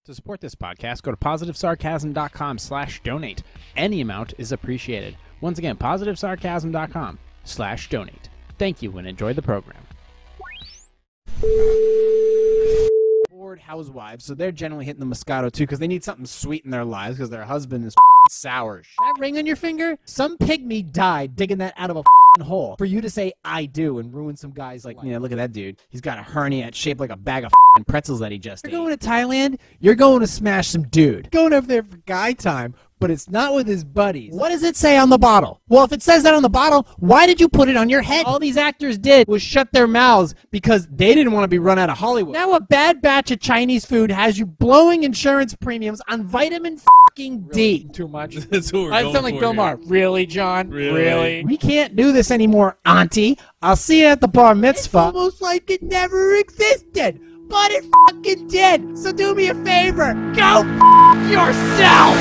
To support this podcast, go to positivesarcasm.com/donate. Any amount is appreciated. Once again, positivesarcasm.com/donate. Thank you and enjoy the program. Bored housewives, so they're generally hitting the Moscato too because they need something sweet in their lives because their husband is sour. That ring on your finger? Some pygmy died digging that out of a hole for you to say I do and ruin some guys like, you know, look at that dude. He's got a hernia shaped like a bag of pretzels that he just ate. You're going to Thailand, you're going to smash some dude. Going over there for guy time, but it's not with his buddies. What does it say on the bottle? Well, if it says that on the bottle, why did you put it on your head? All these actors did was shut their mouths because they didn't want to be run out of Hollywood. Now a bad batch of Chinese food has you blowing insurance premiums on vitamin D. Really? Too much. That's what we're I going sound like for Bill here. Maher. Really, John? Really? We can't do this anymore, Auntie. I'll see you at the bar mitzvah. It's almost like it never existed, but it fucking did. So do me a favor. Go yourself.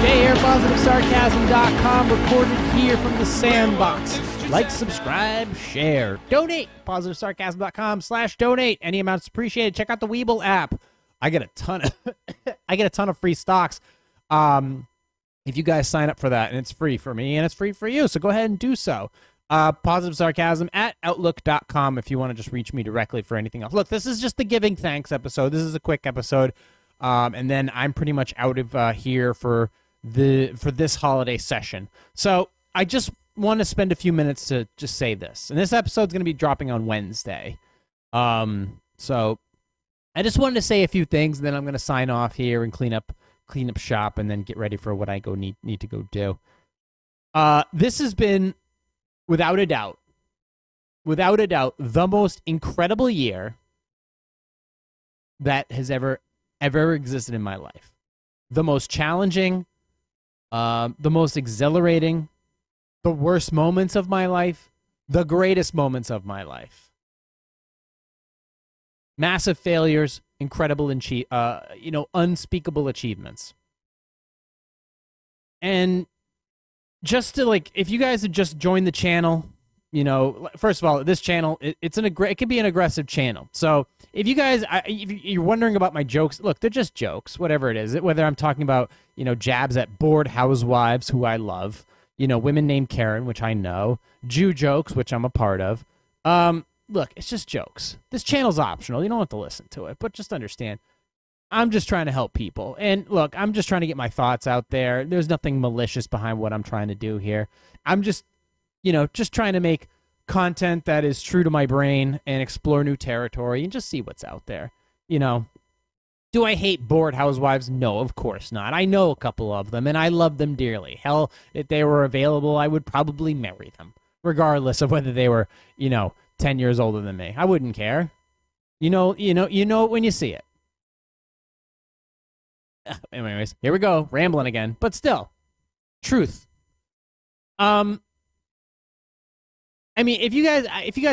Hey, here, PositiveSarcasm.com, recorded here from the sandbox. Like, subscribe, share, donate. PositiveSarcasm.com/donate. Any amount's appreciated. Check out the Webull app. I get a ton of free stocks. If you guys sign up for that, and it's free for me and it's free for you, so go ahead and do so. PositiveSarcasm@outlook.com if you want to just reach me directly for anything else. Look, this is just the giving thanks episode. This is a quick episode, and then I'm pretty much out of here for this holiday session. So I just want to spend a few minutes to just say this, and this episode's going to be dropping on Wednesday. So I just wanted to say a few things, and then I'm going to sign off here and clean up shop, and then get ready for what I need to go do. This has been, without a doubt, the most incredible year that has ever existed in my life. The most challenging, the most exhilarating, the worst moments of my life, the greatest moments of my life. Massive failures, incredible unspeakable achievements. And just to, like, if you guys had just joined the channel, you know, first of all, this channel, it can be an aggressive channel. So if you guys, if you're wondering about my jokes, look, they're just jokes, whatever it is. Whether I'm talking about, you know, jabs at bored housewives, who I love, you know, women named Karen, which I know, Jew jokes, which I'm a part of. Look, it's just jokes. This channel's optional. You don't have to listen to it, but just understand, I'm just trying to help people. And look, I'm just trying to get my thoughts out there. There's nothing malicious behind what I'm trying to do here. I'm just, you know, just trying to make content that is true to my brain and explore new territory and just see what's out there. You know, do I hate bored housewives? No, of course not. I know a couple of them, and I love them dearly. Hell, if they were available, I would probably marry them, regardless of whether they were, you know, 10 years older than me. I wouldn't care. You know it when you see it. Anyways, here we go, rambling again, but still, truth. I mean, if you guys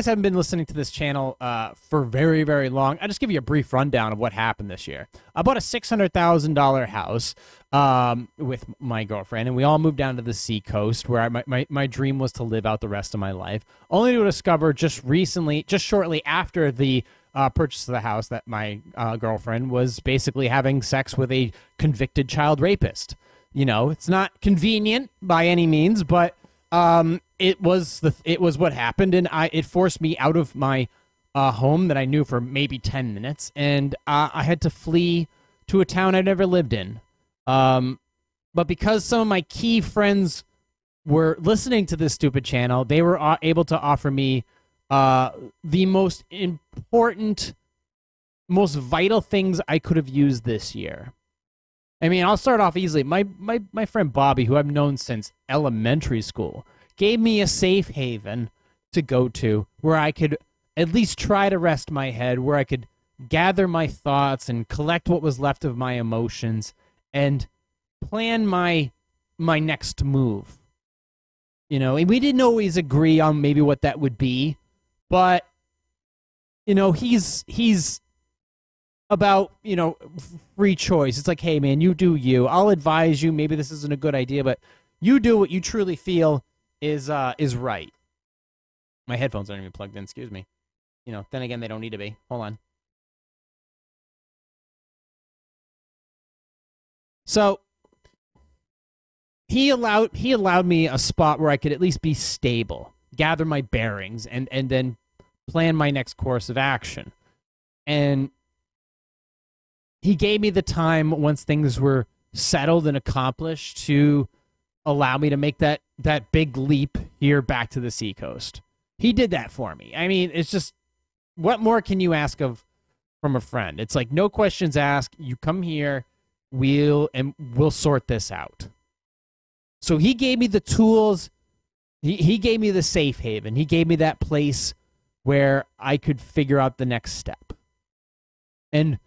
haven't been listening to this channel for very, very long, I'll just give you a brief rundown of what happened this year. I bought a $600,000 house with my girlfriend, and we all moved down to the seacoast, where my dream was to live out the rest of my life, only to discover just shortly after the purchase of the house, that my girlfriend was basically having sex with a convicted child rapist. You know, it's not convenient by any means, but it was what happened, and it forced me out of my home that I knew for maybe 10 minutes, and I had to flee to a town I'd never lived in. But because some of my key friends were listening to this stupid channel, they were able to offer me the most important, most vital things I could have used this year. I mean, I'll start off easily. My friend Bobby, who I've known since elementary school, gave me a safe haven to go to where I could at least try to rest my head, where I could gather my thoughts and collect what was left of my emotions and plan my next move. You know, and we didn't always agree on maybe what that would be, but, you know, he's about, you know, free choice. It's like, hey, man, you do you. I'll advise you. Maybe this isn't a good idea, but you do what you truly feel is right. My headphones aren't even plugged in. Excuse me. You know, then again, they don't need to be. Hold on. So he allowed me a spot where I could at least be stable, gather my bearings, and then plan my next course of action. And he gave me the time once things were settled and accomplished to allow me to make that big leap here back to the seacoast. He did that for me. I mean, it's just, what more can you ask from a friend? It's like, no questions asked. You come here, we'll sort this out. So he gave me the tools. He gave me the safe haven. He gave me that place where I could figure out the next step. And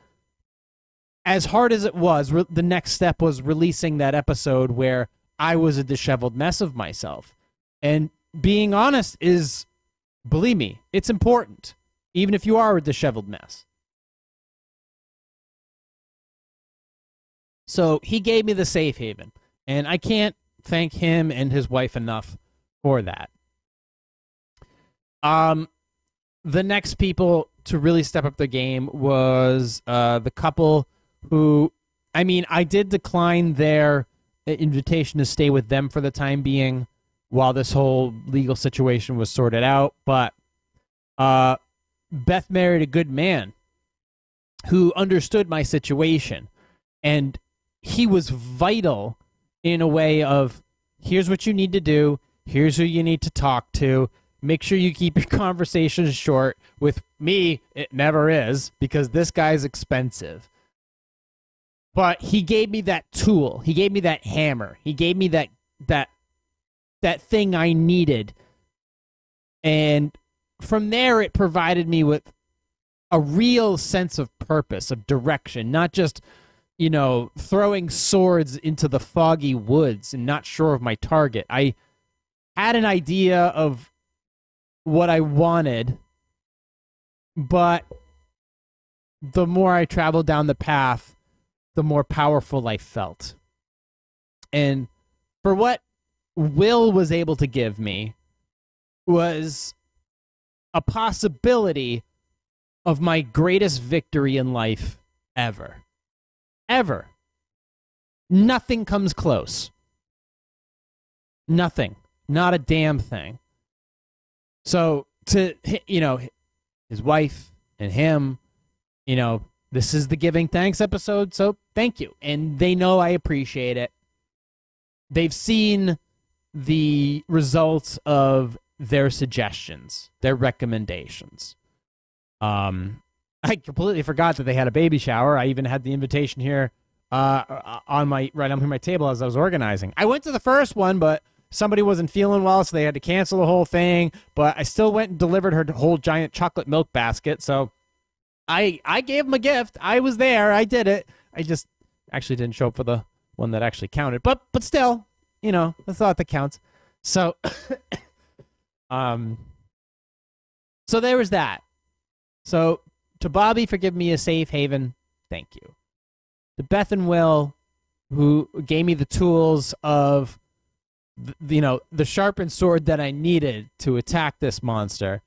as hard as it was, the next step was releasing that episode where I was a disheveled mess of myself. And being honest is, believe me, it's important, even if you are a disheveled mess. So he gave me the safe haven, and I can't thank him and his wife enough for that. The next people to really step up their game was the couple who, I mean, I did decline their invitation to stay with them for the time being while this whole legal situation was sorted out, but Beth married a good man who understood my situation, and he was vital in a way of, here's what you need to do, here's who you need to talk to, make sure you keep your conversations short. With me, it never is, because this guy's expensive. But he gave me that tool. He gave me that hammer. He gave me that thing I needed. And from there, it provided me with a real sense of purpose, of direction, not just, you know, throwing swords into the foggy woods and not sure of my target. I had an idea of what I wanted, but the more I traveled down the path, the more powerful I felt. And for what Will was able to give me was a possibility of my greatest victory in life ever. Ever. Nothing comes close. Nothing. Not a damn thing. So to, you know, his wife and him, you know, this is the giving thanks episode, so thank you. And they know I appreciate it. They've seen the results of their suggestions, their recommendations. I completely forgot that they had a baby shower. I even had the invitation here on my table as I was organizing. I went to the first one, but somebody wasn't feeling well, so they had to cancel the whole thing. But I still went and delivered her whole giant chocolate milk basket, so I gave him a gift. I was there. I did it. I just actually didn't show up for the one that actually counted. But still, you know, the thought that counts. So, so there was that. So to Bobby for giving me a safe haven, thank you. To Beth and Will, who gave me the tools of, you know, the sharpened sword that I needed to attack this monster,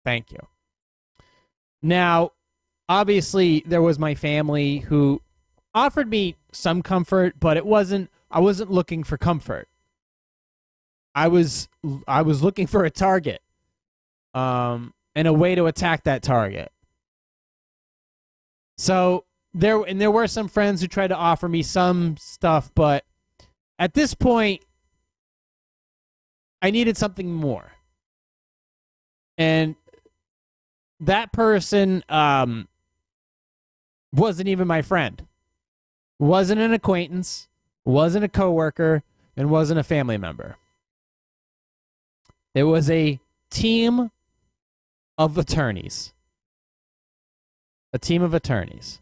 thank you. Now, obviously, there was my family who offered me some comfort, but I wasn't looking for comfort. I was looking for a target, and a way to attack that target. So there were some friends who tried to offer me some stuff, but at this point, I needed something more. And that person wasn't even my friend, wasn't an acquaintance, wasn't a coworker, and wasn't a family member. It was a team of attorneys. A team of attorneys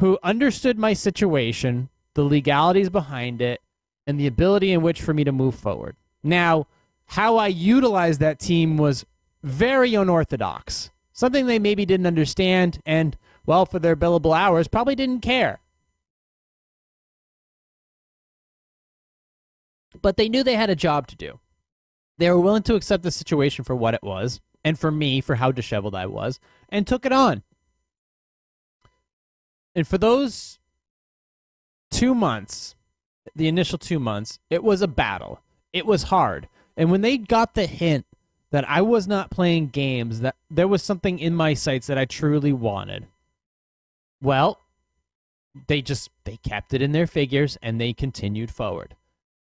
who understood my situation, the legalities behind it, and the ability in which for me to move forward. Now, how I utilized that team was very unorthodox. Something they maybe didn't understand and, well, for their billable hours, probably didn't care. But they knew they had a job to do. They were willing to accept the situation for what it was, and for me, for how disheveled I was, and took it on. And for those 2 months, the initial 2 months, it was a battle. It was hard. And when they got the hint that I was not playing games, that there was something in my sights that I truly wanted, well, they kept it in their figures and they continued forward.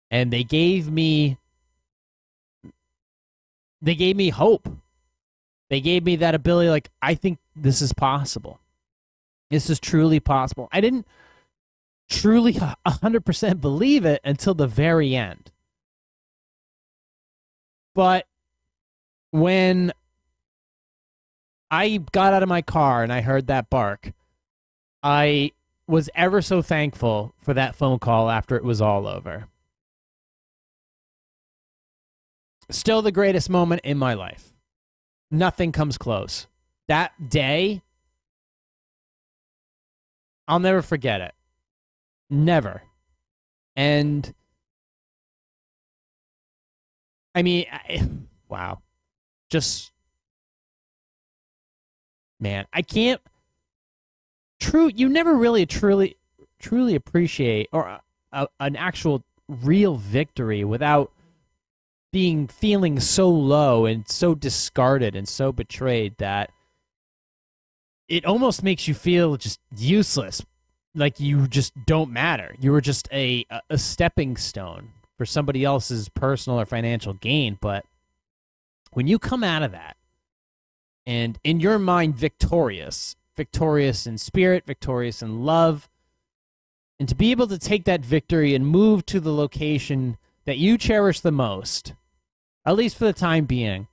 And they gave me hope. They gave me that ability, like, I think this is possible. This is truly possible. I didn't truly 100% believe it until the very end. But when I got out of my car and I heard that bark, I was ever so thankful for that phone call after it was all over. Still the greatest moment in my life. Nothing comes close. That day, I'll never forget it. Never. And I mean, wow. Just, man, I can't. You never really truly appreciate an actual real victory without feeling so low and so discarded and so betrayed that it almost makes you feel just useless, like you just don't matter. You were just a stepping stone for somebody else's personal or financial gain. But when you come out of that and in your mind victorious in spirit, victorious in love, and to be able to take that victory and move to the location that you cherish the most, at least for the time being,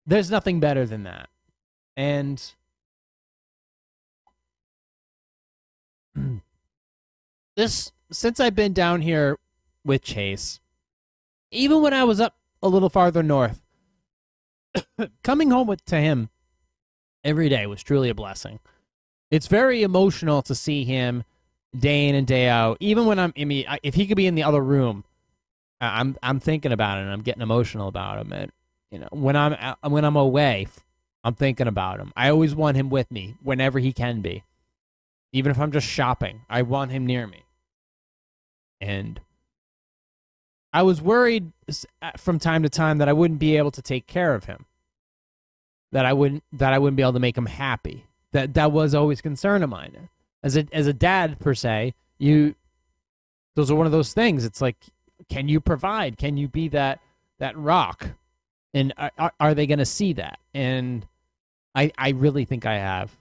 there's nothing better than that. And since I've been down here with Chase, even when I was up a little farther north, coming home to him every day was truly a blessing. It's very emotional to see him day in and day out. Even when if he could be in the other room, I'm thinking about it and I'm getting emotional about him. And when I'm away, I'm thinking about him. I always want him with me whenever he can be. Even if I'm just shopping, I want him near me. And I was worried from time to time that I wouldn't be able to take care of him. That I wouldn't be able to make him happy. That was always a concern of mine. As a dad per se, those are one of those things. It's like, can you provide? Can you be that rock? And are they going to see that? And I really think I have.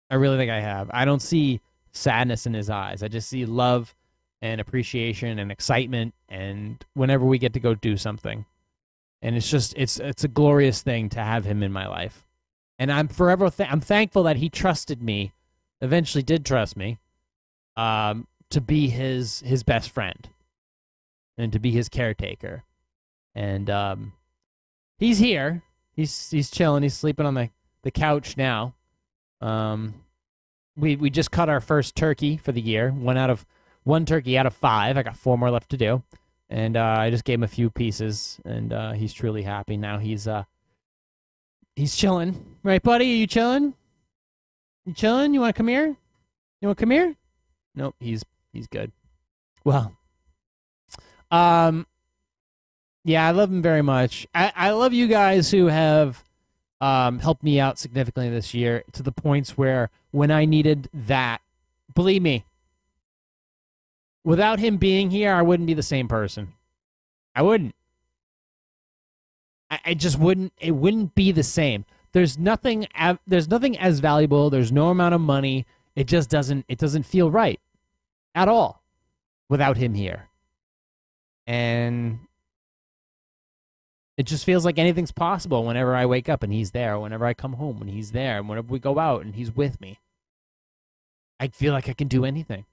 I really think I have. I don't see sadness in his eyes. I just see love and appreciation and excitement, and whenever we get to go do something. And it's just it's a glorious thing to have him in my life. And I'm forever I'm thankful that he trusted me, eventually did trust me, to be his best friend and to be his caretaker. And he's here. He's chilling. He's sleeping on the couch now. We just cut our first turkey for the year. One turkey out of 5. I got 4 more left to do. And I just gave him a few pieces, and he's truly happy now. He's chilling, right, buddy? Are you chilling? You chilling? You want to come here? You want to come here? Nope, he's good. Well, yeah, I love him very much. I love you guys who have helped me out significantly this year to the points where when I needed that, believe me, without him being here, I wouldn't be the same person. I wouldn't. I just wouldn't. It wouldn't be the same. There's nothing as valuable. There's no amount of money. It just doesn't. It doesn't feel right at all without him here. And it just feels like anything's possible whenever I wake up and he's there. Whenever I come home and he's there. And whenever we go out and he's with me, I feel like I can do anything.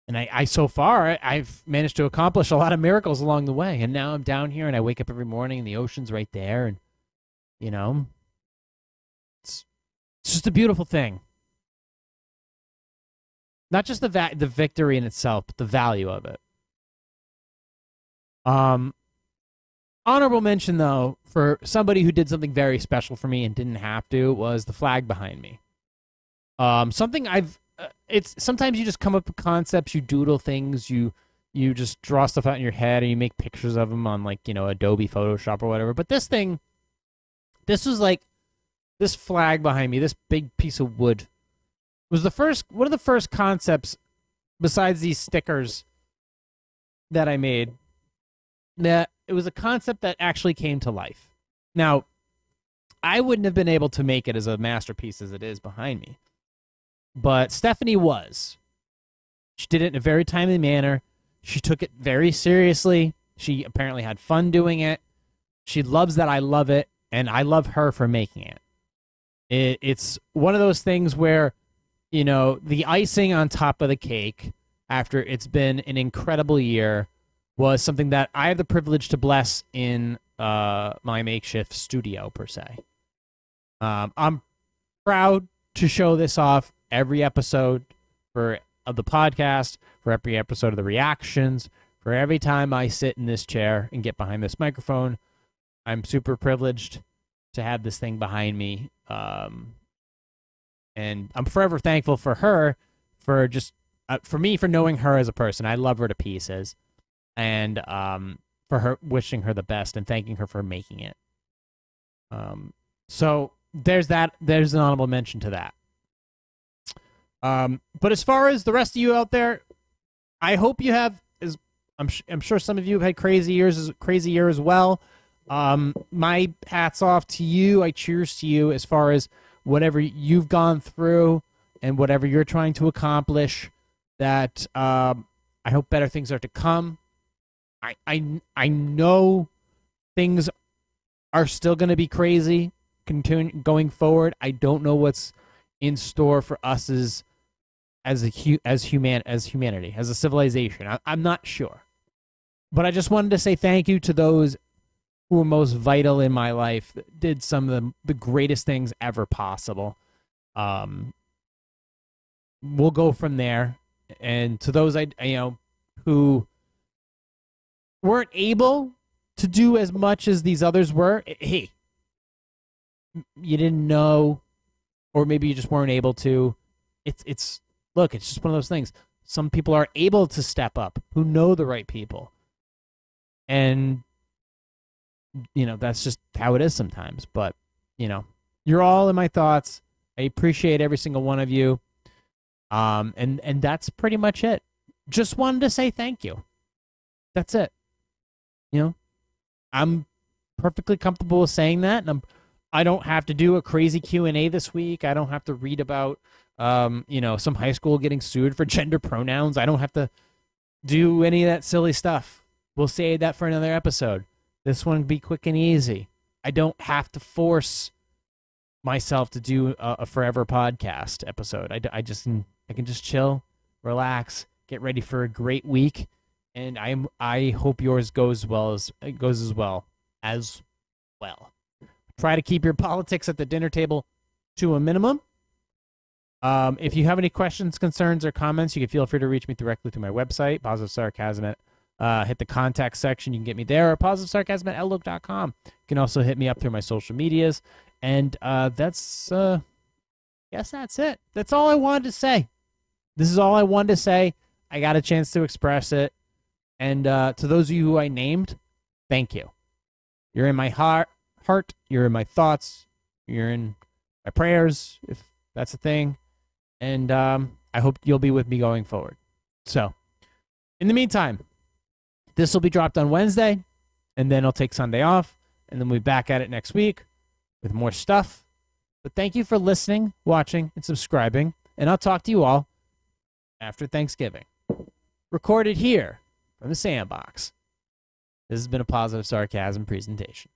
And I so far, I've managed to accomplish a lot of miracles along the way. And now I'm down here and I wake up every morning and the ocean's right there. And, it's just a beautiful thing. Not just the victory in itself, but the value of it. Honorable mention, though, for somebody who did something very special for me and didn't have to, was the flag behind me. Something it's sometimes you just come up with concepts, you doodle things, you just draw stuff out in your head and you make pictures of them on, like, Adobe Photoshop or whatever. But this was like, this flag behind me, this big piece of wood, was one of the first concepts besides these stickers that I made, that it was a concept that actually came to life. Now, I wouldn't have been able to make it as a masterpiece as it is behind me, but Stephanie was. She did it in a very timely manner. She took it very seriously. She apparently had fun doing it. She loves that I love it, and I love her for making it. It's one of those things where, the icing on top of the cake after it's been an incredible year was something that I have the privilege to bless in my makeshift studio, per se. I'm proud to show this off every episode of the podcast, for every episode of the reactions, for every time I sit in this chair and get behind this microphone. I'm super privileged to have this thing behind me. And I'm forever thankful for her, for me, for knowing her as a person. I love her to pieces. And for her, wishing her the best and thanking her for making it. So there's that. There's an honorable mention to that. But as far as the rest of you out there, I hope you have. I'm sure some of you have had crazy year as well. My hats off to you. I cheers to you as far as whatever you've gone through and whatever you're trying to accomplish. That I hope better things are to come. I know things are still going to be crazy going forward. I don't know what's in store for us as humanity, as a civilization. I'm not sure. But I just wanted to say thank you to those who were most vital in my life, that did some of the greatest things ever possible. We'll go from there. And to those who weren't able to do as much as these others were, hey, you didn't know, or maybe you just weren't able to. Look, it's just one of those things. Some people are able to step up, who know the right people. And, that's just how it is sometimes. But, you're all in my thoughts. I appreciate every single one of you. And that's pretty much it. Just wanted to say thank you. That's it. I'm perfectly comfortable with saying that, and I don't have to do a crazy Q&A this week. I don't have to read about, some high school getting sued for gender pronouns. I don't have to do any of that silly stuff. We'll save that for another episode. This one will be quick and easy. I don't have to force myself to do a forever podcast episode. I can just chill, relax, get ready for a great week, and I hope yours goes as well. Try to keep your politics at the dinner table to a minimum. If you have any questions, concerns, or comments, you can feel free to reach me directly through my website, Positive Sarcasm. Hit the contact section. You can get me there, or positivesarcasm@outlook.com. You can also hit me up through my social medias. And that's it. That's all I wanted to say. This is all I wanted to say. I got a chance to express it. And to those of you who I named, thank you. You're in my heart. You're in my thoughts. You're in my prayers, if that's a thing. And I hope you'll be with me going forward. So, in the meantime, this will be dropped on Wednesday, and then I'll take Sunday off, and then we'll be back at it next week with more stuff. But thank you for listening, watching, and subscribing, and I'll talk to you all after Thanksgiving. Recorded here from the Sandbox. This has been a Positive Sarcasm presentation.